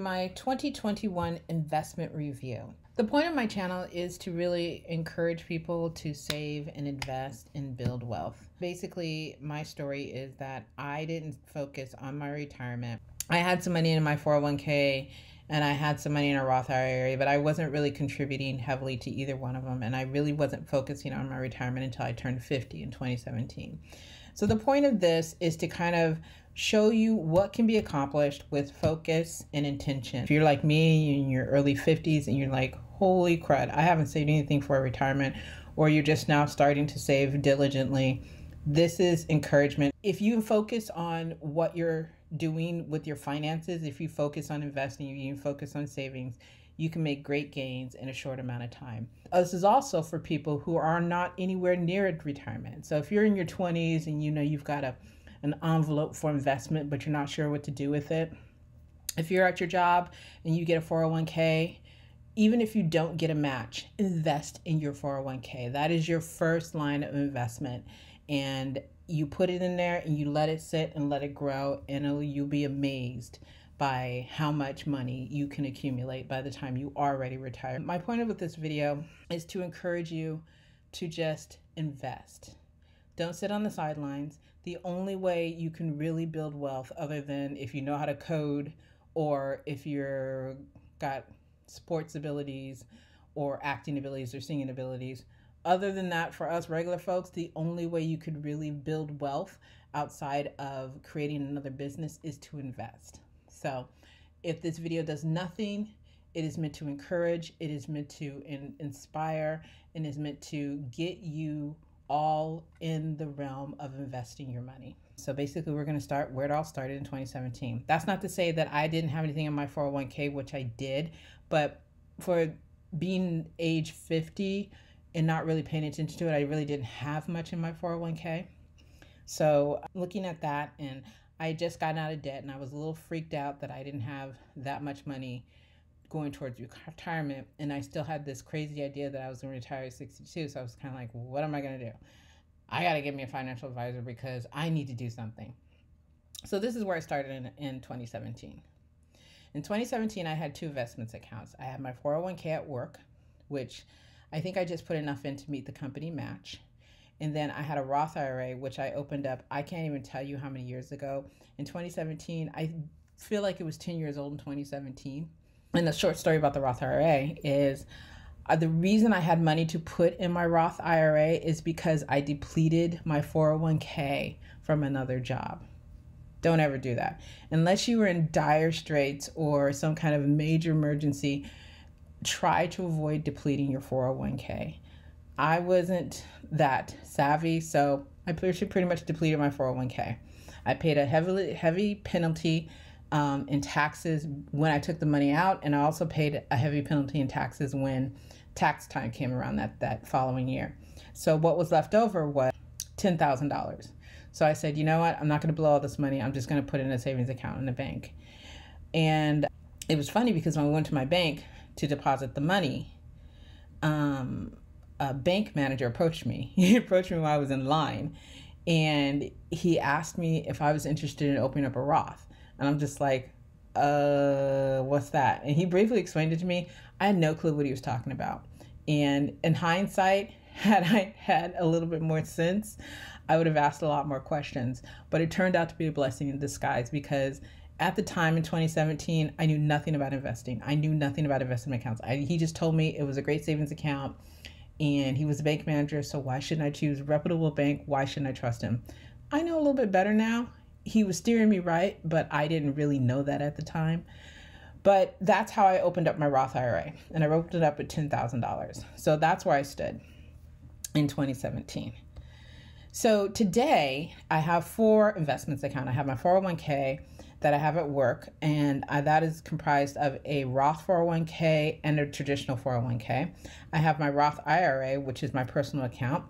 my 2021 investment review. The point of my channel is to really encourage people to save and invest and build wealth. Basically, my story is that I didn't focus on my retirement. I had some money in my 401k and I had some money in a Roth IRA, but I wasn't really contributing heavily to either one of them. And I really wasn't focusing on my retirement until I turned 50 in 2017. So the point of this is to kind of show you what can be accomplished with focus and intention. If you're like me in your early 50s and you're like, holy crud, I haven't saved anything for a retirement, or you're just now starting to save diligently, this is encouragement. If you focus on what you're doing with your finances, if you focus on investing, you focus on savings, you can make great gains in a short amount of time. This is also for people who are not anywhere near retirement. So if you're in your 20s and you know you've got an envelope for investment, but you're not sure what to do with it. If you're at your job and you get a 401k, even if you don't get a match, invest in your 401k. That is your first line of investment. And you put it in there and you let it sit and let it grow, and you'll be amazed by how much money you can accumulate by the time you are already retired. My point of this video is to encourage you to just invest. Don't sit on the sidelines. The only way you can really build wealth, other than if you know how to code or if you're got sports abilities or acting abilities or singing abilities, other than that, for us regular folks, the only way you could really build wealth outside of creating another business is to invest. So if this video does nothing, it is meant to encourage, it is meant to inspire, and is meant to get you all in the realm of investing your money. So basically, we're going to start where it all started in 2017. That's not to say that I didn't have anything in my 401k, which I did, but for being age 50 and not really paying attention to it, I really didn't have much in my 401k. So looking at that, and I had just gotten out of debt and I was a little freaked out that I didn't have that much money going towards retirement, and I still had this crazy idea that I was going to retire at 62. So I was kind of like, well, what am I going to do? I got to get me a financial advisor because I need to do something. So this is where I started in 2017. In 2017, I had two investments accounts. I had my 401k at work, which I think I just put enough in to meet the company match. And then I had a Roth IRA, which I opened up, I can't even tell you how many years ago. In 2017, I feel like it was 10 years old in 2017. And the short story about the Roth IRA is the reason I had money to put in my Roth IRA is because I depleted my 401k from another job. Don't ever do that. Unless you were in dire straits or some kind of major emergency, try to avoid depleting your 401k. I wasn't that savvy, so I pretty much depleted my 401k. I paid a heavy penalty in taxes when I took the money out, and I also paid a heavy penalty in taxes when tax time came around that following year. So what was left over was $10,000. So I said, you know what, I'm not going to blow all this money. I'm just going to put it in a savings account in the bank. And it was funny because when I went to my bank to deposit the money, a bank manager approached me. He approached me while I was in line, and he asked me if I was interested in opening up a Roth. And I'm just like, what's that? And he briefly explained it to me. I had no clue what he was talking about. And in hindsight, had I had a little bit more sense, I would have asked a lot more questions. But it turned out to be a blessing in disguise, because at the time in 2017, I knew nothing about investing. I knew nothing about investment accounts. He just told me it was a great savings account, and he was a bank manager, so why shouldn't I choose a reputable bank? Why shouldn't I trust him? I know a little bit better now. He was steering me right, but I didn't really know that at the time. But that's how I opened up my Roth IRA, and I opened it up at $10,000. So that's where I stood in 2017. So today I have 4 investments account. I have my 401k that I have at work, and that is comprised of a Roth 401k and a traditional 401k. I have my Roth IRA, which is my personal account.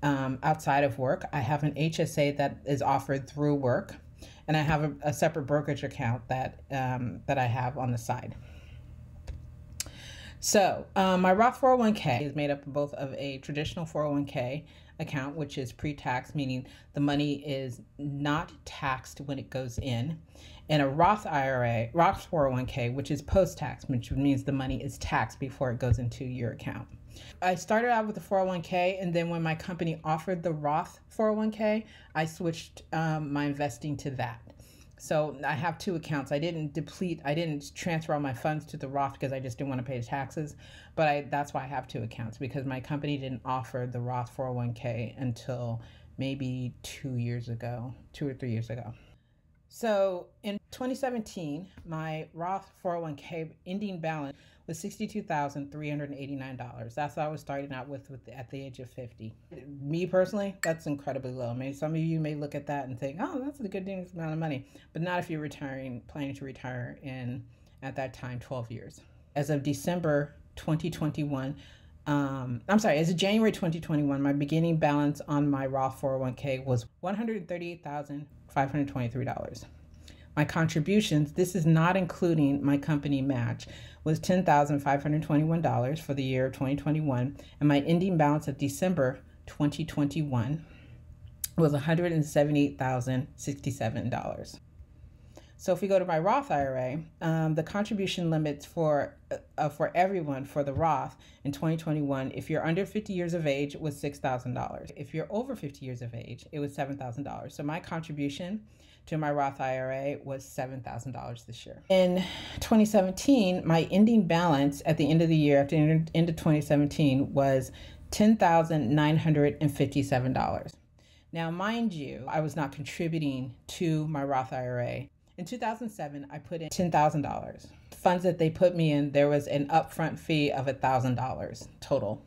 Outside of work, I have an HSA that is offered through work, and I have a separate brokerage account that I have on the side. So my Roth 401k is made up both of a traditional 401k account, which is pre-tax, meaning the money is not taxed when it goes in, and a Roth IRA, Roth 401k, which is post-tax, which means the money is taxed before it goes into your account. I started out with the 401k, and then when my company offered the Roth 401k, I switched my investing to that. So I have two accounts. I didn't transfer all my funds to the Roth because I just didn't want to pay the taxes. But that's why I have two accounts, because my company didn't offer the Roth 401k until maybe 2 or 3 years ago. So in 2017, my Roth 401k ending balance was $62,389. That's what I was starting out with at the age of 50. Me personally, that's incredibly low. I mean, some of you may look at that and think, oh, that's a good amount of money, but not if you're planning to retire in, at that time, 12 years. As of December 2021, as of January 2021, my beginning balance on my Roth 401k was $138,523. My contributions, this is not including my company match, was $10,521 for the year of 2021, and my ending balance of December 2021 was $178,067. So if we go to my Roth IRA, the contribution limits for everyone for the Roth in 2021, if you're under 50 years of age, was $6,000. If you're over 50 years of age, it was $7,000. So my contribution to my Roth IRA was $7,000 this year. In 2017, my ending balance at the end of the year, at the end of 2017, was $10,957. Now, mind you, I was not contributing to my Roth IRA. In 2007, I put in $10,000. Funds that they put me in, there was an upfront fee of $1,000 total.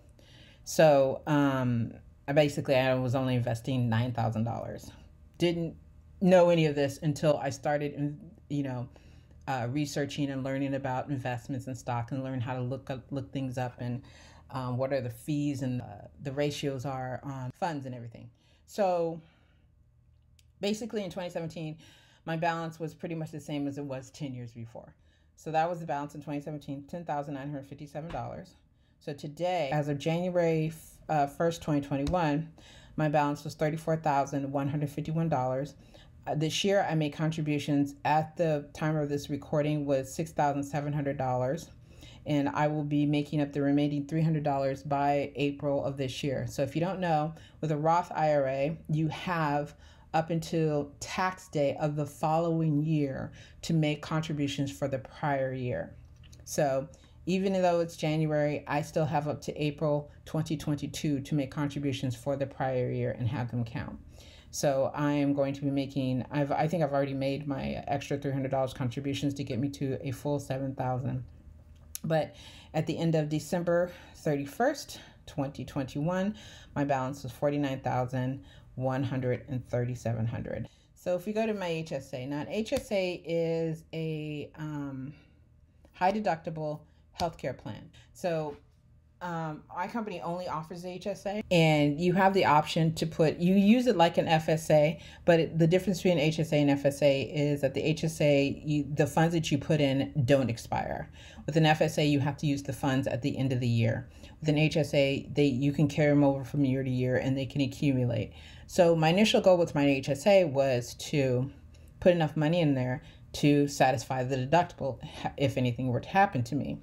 So I was only investing $9,000. Didn't know any of this until I started, researching and learning about investments and stock, and learn how to look things up, and what are the fees and the ratios are on funds and everything. So basically in 2017, my balance was pretty much the same as it was 10 years before. So that was the balance in 2017, $10,957. So today, as of January 1st, 2021, my balance was $34,151. This year, I made contributions at the time of this recording was $6,700. And I will be making up the remaining $300 by April of this year. So if you don't know, with a Roth IRA, you have up until tax day of the following year to make contributions for the prior year. So even though it's January, I still have up to April 2022 to make contributions for the prior year and have them count. So I am going to be making, I think I've already made my extra $300 contributions to get me to a full $7,000. But at the end of December 31st, 2021, my balance was $49,137. So if we go to my HSA, now an HSA is a high deductible healthcare plan. So my company only offers the HSA, and you have the option to you use it like an FSA, but the difference between HSA and FSA is that the HSA, the funds that you put in don't expire. With an FSA, you have to use the funds at the end of the year. With an HSA, you can carry them over from year to year, and they can accumulate. So my initial goal with my HSA was to put enough money in there to satisfy the deductible if anything were to happen to me.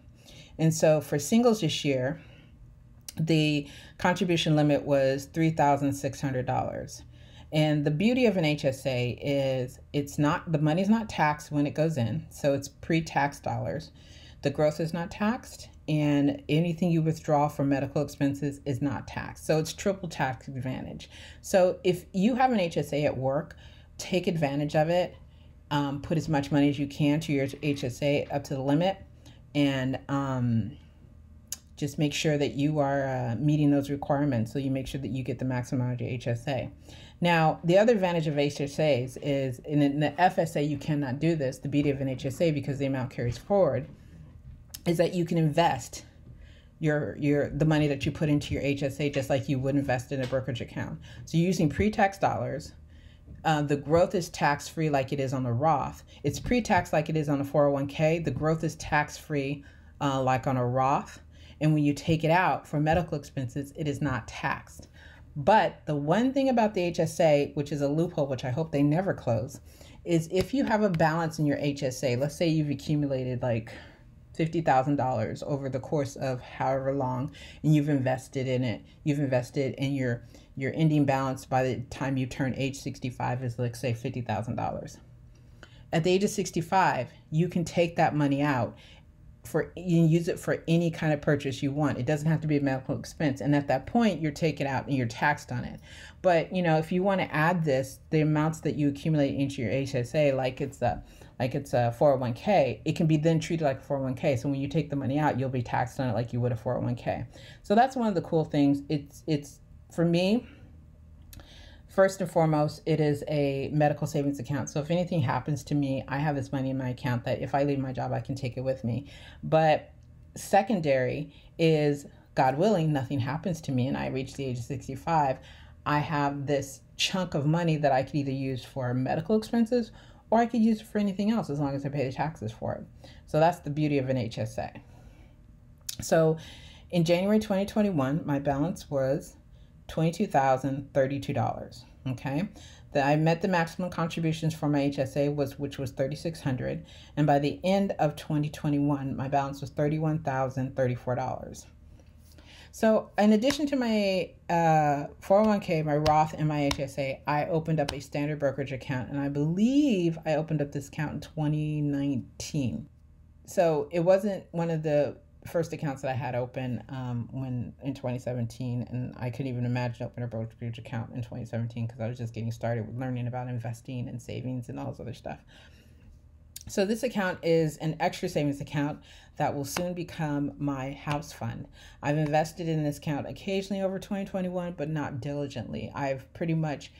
And so for singles this year, the contribution limit was $3,600. And the beauty of an HSA is the money's not taxed when it goes in. So it's pre-tax dollars. The growth is not taxed, and anything you withdraw for medical expenses is not taxed. So it's triple tax advantage. So if you have an HSA at work, take advantage of it. Put as much money as you can to your HSA up to the limit. And just make sure that you are meeting those requirements, so you make sure that you get the maximum out of your HSA. Now, the other advantage of HSAs is, in the FSA, you cannot do this. The beauty of an HSA, because the amount carries forward, is that you can invest the money that you put into your HSA just like you would invest in a brokerage account. So you're using pre-tax dollars. The growth is tax-free like it is on the Roth. It's pre-tax like it is on a 401k. The growth is tax-free like on a Roth. And when you take it out for medical expenses, it is not taxed. But the one thing about the HSA, which is a loophole, which I hope they never close, is if you have a balance in your HSA, let's say you've accumulated like $50,000 over the course of however long, and you've invested in it. You've invested in your ending balance by the time you turn age 65 is, let's say, $50,000. At the age of 65, you can take that money out you can use it for any kind of purchase you want. It doesn't have to be a medical expense. And at that point, you're taken out and you're taxed on it. But, you know, if you want to add this, the amounts that you accumulate into your HSA, like it's a 401k, it can be then treated like a 401k. So when you take the money out, you'll be taxed on it like you would a 401k. So that's one of the cool things. It's for me, first and foremost, it is a medical savings account. So if anything happens to me, I have this money in my account that if I leave my job, I can take it with me. But secondary is, God willing, nothing happens to me and I reach the age of 65, I have this chunk of money that I could either use for medical expenses or I could use it for anything else as long as I pay the taxes for it. So that's the beauty of an HSA. So in January 2021, my balance was $22,032. Okay, I met the maximum contributions for my HSA which was $3,600, and by the end of 2021, my balance was $31,034. So in addition to my 401k, my Roth, and my HSA, I opened up a standard brokerage account, and I believe I opened up this account in 2019. So it wasn't one of the first accounts that I had open when in 2017, and I couldn't even imagine opening a brokerage account in 2017 because I was just getting started with learning about investing and savings and all this other stuff. So this account is an extra savings account that will soon become my house fund. I've invested in this account occasionally over 2021, but not diligently. I've pretty much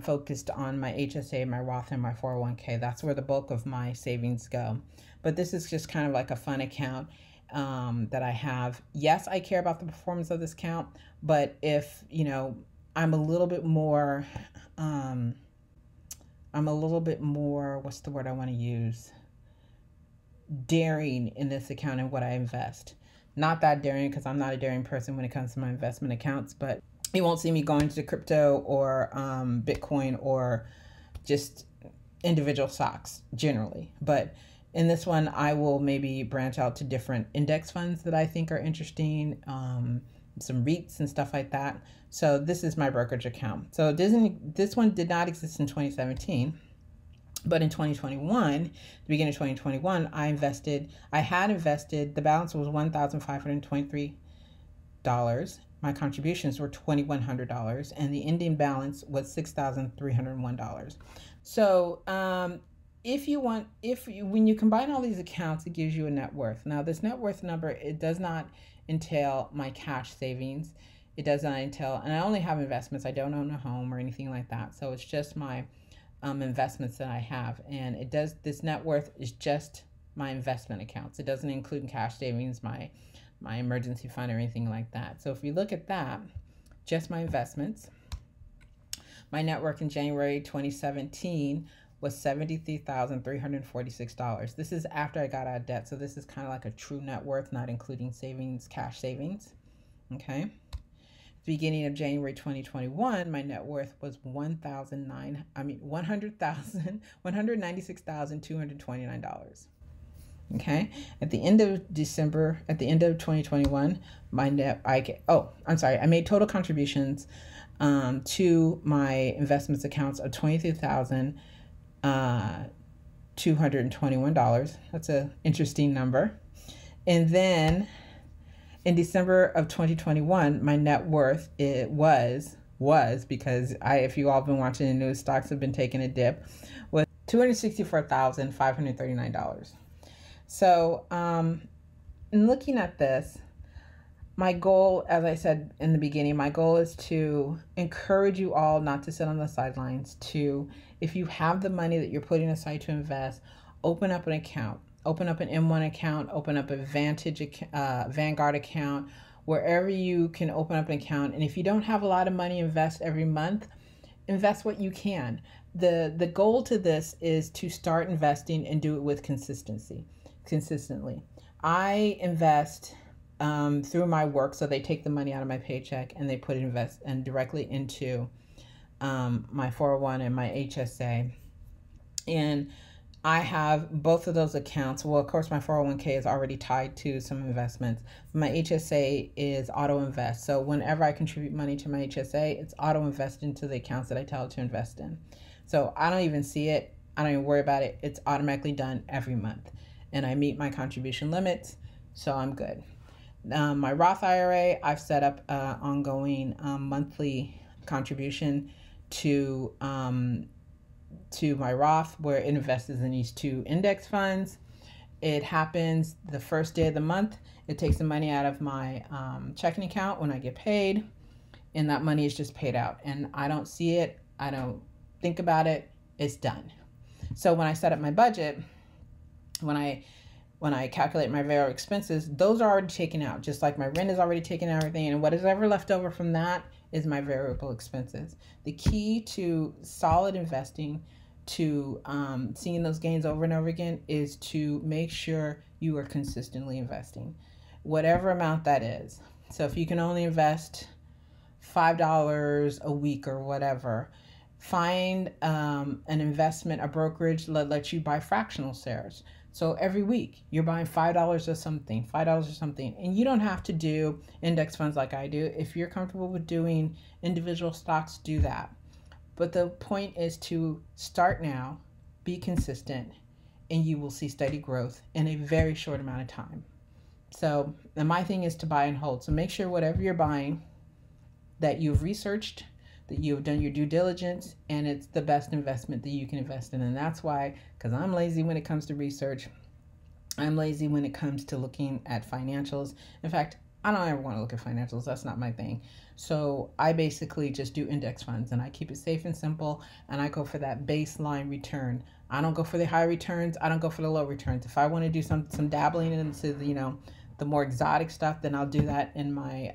focused on my HSA, my Roth, and my 401k. That's where the bulk of my savings go. But this is just kind of like a fun account that I have. Yes, I care about the performance of this account, but if, you know, I'm a little bit more, what's the word I want to use? Daring in this account and what I invest. Not that daring because I'm not a daring person when it comes to my investment accounts, but you won't see me going to crypto or Bitcoin or just individual stocks generally. But in this one, I will maybe branch out to different index funds that I think are interesting, some REITs and stuff like that. So this is my brokerage account. So this one did not exist in 2017, but in 2021, the beginning of 2021, I had invested, the balance was $1,523. My contributions were $2,100, and the ending balance was $6,301. So, when you combine all these accounts, it gives you a net worth. Now, this net worth number, it does not entail my cash savings. It does not entail, and I only have investments. I don't own a home or anything like that. So it's just my investments that I have. And this net worth is just my investment accounts. It doesn't include cash savings, my emergency fund, or anything like that. So if you look at that, just my investments, my net worth in January 2017 was $73,346. This is after I got out of debt. So this is kind of like a true net worth, not including savings, cash savings. Okay. At the beginning of January 2021, my net worth was $196,229. Okay. At the end of 2021, I made total contributions to my investments accounts of $23,221. That's an interesting number. And then in December of 2021, my net worth was because if you all been watching the news, stocks have been taking a dip, was $264,539. So, in looking at this, my goal, as I said in the beginning, my goal is to encourage you all not to sit on the sidelines. If you have the money that you're putting aside to invest, open up an account. Open up an M1 account, open up a Vanguard account, wherever you can open up an account. And if you don't have a lot of money, invest every month. Invest what you can. The goal to this is to start investing and do it with consistently. I invest through my work, so they take the money out of my paycheck and they put it directly into my 401 and my HSA. And I have both of those accounts. Well, of course, my 401k is already tied to some investments. My HSA is auto invest. So whenever I contribute money to my HSA, it's auto invest into the accounts that I tell it to invest in. So I don't even see it. I don't even worry about it. It's automatically done every month. And I meet my contribution limits, so I'm good. My Roth IRA, I've set up an ongoing monthly contribution to my Roth, where it invests in these 2 index funds. It happens the first day of the month. It takes the money out of my checking account when I get paid, and that money is just paid out. And I don't see it. I don't think about it. It's done. So when I set up my budget, when I calculate my variable expenses, those are already taken out. Just like my rent is already taken out, everything, and what is ever left over from that is my variable expenses. The key to solid investing, to seeing those gains over and over again, is to make sure you are consistently investing, whatever amount that is. So if you can only invest $5 a week or whatever, find an investment, a brokerage that lets you buy fractional shares. So every week you're buying $5 or something, and you don't have to do index funds like I do. If you're comfortable with doing individual stocks, do that. But the point is to start now, be consistent, and you will see steady growth in a very short amount of time. So, and my thing is to buy and hold. So make sure whatever you're buying, that you've researched, that you've done your due diligence, and it's the best investment that you can invest in. And that's why, because I'm lazy when it comes to research, I'm lazy when it comes to looking at financials. In fact, I don't ever want to look at financials. That's not my thing. So I basically just do index funds, and I keep it safe and simple, and I go for that baseline return. I don't go for the high returns. I don't go for the low returns. If I want to do some dabbling into the more exotic stuff, then I'll do that in my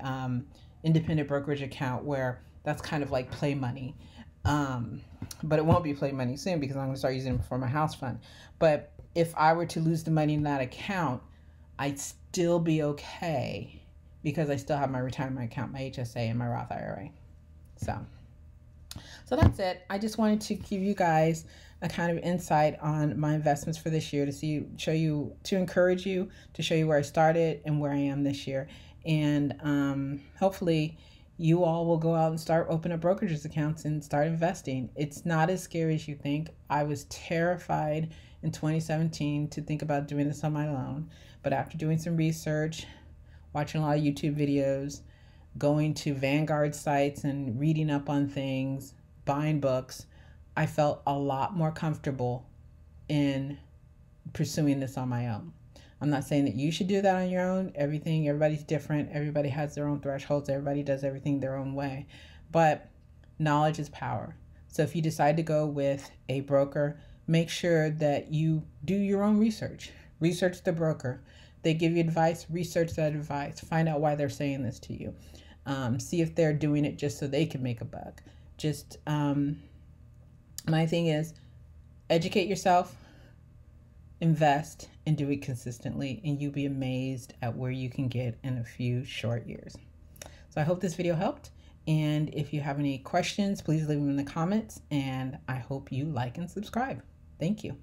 independent brokerage account, where that's kind of like play money. But it won't be play money soon, because I'm going to start using it for my house fund. But if I were to lose the money in that account, I'd still be okay, because I still have my retirement account, my HSA, and my Roth IRA. So that's it. I just wanted to give you guys a kind of insight on my investments for this year, to encourage you, to show you where I started and where I am this year. And hopefully you all will go out and start opening up brokerages accounts and start investing. It's not as scary as you think. I was terrified in 2017 to think about doing this on my own. But after doing some research, watching a lot of YouTube videos, going to Vanguard sites and reading up on things, buying books, I felt a lot more comfortable in pursuing this on my own. I'm not saying that you should do that on your own. Everybody's different. Everybody has their own thresholds. Everybody does everything their own way. But knowledge is power. So if you decide to go with a broker, make sure that you do your own research. Research the broker. They give you advice, research that advice. Find out why they're saying this to you. See if they're doing it just so they can make a buck. My thing is, educate yourself, invest, and do it consistently, and you'll be amazed at where you can get in a few short years. So I hope this video helped, and if you have any questions, please leave them in the comments, and I hope you like and subscribe. Thank you.